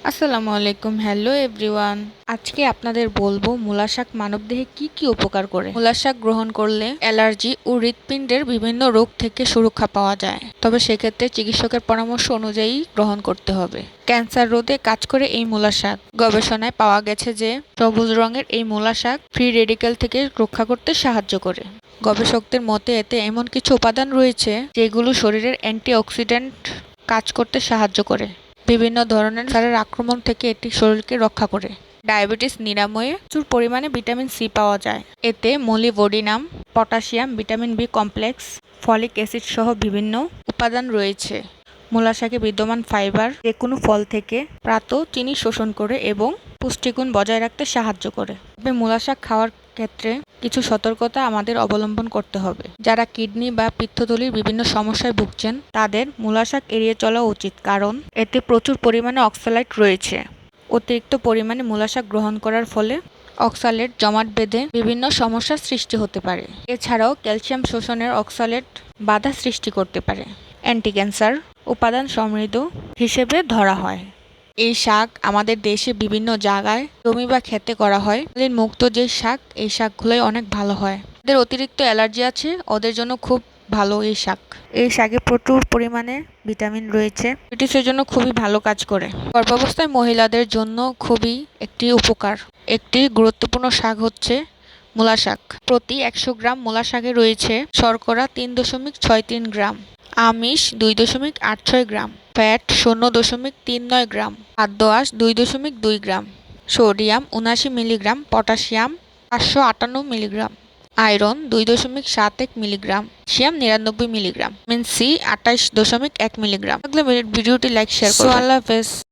আসসালামু আলাইকুম, hello everyone. আজকে আপনাদের বলবো মূলা শাক মানবদেহে কি কি উপকার করে। মূলা শাক গ্রহণ করলে অ্যালার্জি ও হৃৎপিণ্ডের বিভিন্ন রোগ থেকে সুরক্ষা পাওয়া যায়, তবে সেক্ষেত্রে চিকিৎসকের পরামর্শ অনুযায়ী গ্রহণ করতে হবে। ক্যান্সার রোধে কাজ করে এই মূলা শাক। গবেষণায় পাওয়া গেছে যে সবুজ রঙের এই মূলা শাক ফ্রি রেডিক্যাল থেকে রক্ষা করতে সাহায্য করে। গবেষকদের মতে এতে এমন কিছু উপাদান রয়েছে যেগুলো শরীরের অ্যান্টিঅক্সিডেন্ট কাজ করতে সাহায্য করে। বিভিন্ন ধরনের ক্যান্সারের আক্রমণ থেকে এটি শরীরকে রক্ষা করে। ডায়াবেটিস নিরাময়ে প্রচুর পরিমাণে ভিটামিন সি পাওয়া যায়। এতে molybdenum, potassium, vitamin B complex, folic acid সহ বিভিন্ন উপাদান রয়েছে। মূলা শাকে বিদ্যমান ফাইবার যে কোনো ফল থেকে প্রাপ্ত চিনি শোষণ করে এবং পুষ্টিগুণ বজায় রাখতে সাহায্য করে। তবে মূলা শাক খাওয়ার ক্ষেত্রে কিছু সতর্কতা আমাদের অবলম্বন করতে হবে। যারা কিডনি বা পিত্তথলির বিভিন্ন সমস্যায় ভুগছেন তাদের মূলা শাক এড়িয়ে চলা উচিত, কারণ এতে প্রচুর পরিমাণে অক্সালেট রয়েছে। অতিরিক্ত পরিমাণে মূলা শাক গ্রহণ করার ফলে অক্সালেট জমাট বেঁধে বিভিন্ন সমস্যার সৃষ্টি হতে পারে। এছাড়াও ক্যালসিয়াম শোষণের অক্সালেট বাধা সৃষ্টি করতে পারে। অ্যান্টি ক্যান্সার উপাদান সমৃদ্ধ হিসেবে ধরা হয়। এই শাক আমাদের দেশে বিভিন্ন জায়গায় জমি বা ক্ষেতে করা হয়। মুক্ত যে শাক, এই শাকগুলোই অনেক ভালো হয়। যাদের অতিরিক্ত অ্যালার্জি আছে ওদের জন্য খুব ভালো এই শাক। এই শাকে প্রচুর পরিমাণে ভিটামিন রয়েছে, ডায়াবেটিসের জন্য খুবই ভালো কাজ করে। গর্ভাবস্থায় মহিলাদের জন্য খুবই একটি উপকার। একটি গুরুত্বপূর্ণ শাক হচ্ছে মূলা শাক। প্রতি ১০০ গ্রাম মূলা শাকে রয়েছে শর্করা ৩.৬৩ গ্রাম, আমিষ ২.৮৬ গ্রাম, ফ্যাট ০.৩৯ গ্রাম, খাদ্য আঁশ ২.২ gram, sodium ৭৯ milligram, potassium ৫৫৮ milligram, iron ২.৭১ milligram, calcium ৯৯ milligram, vitamin C ২৮.১ মিলিগ্রাম। ভিডিওটি লাইক শেয়ার করুন। আল্লাহ হাফেজ।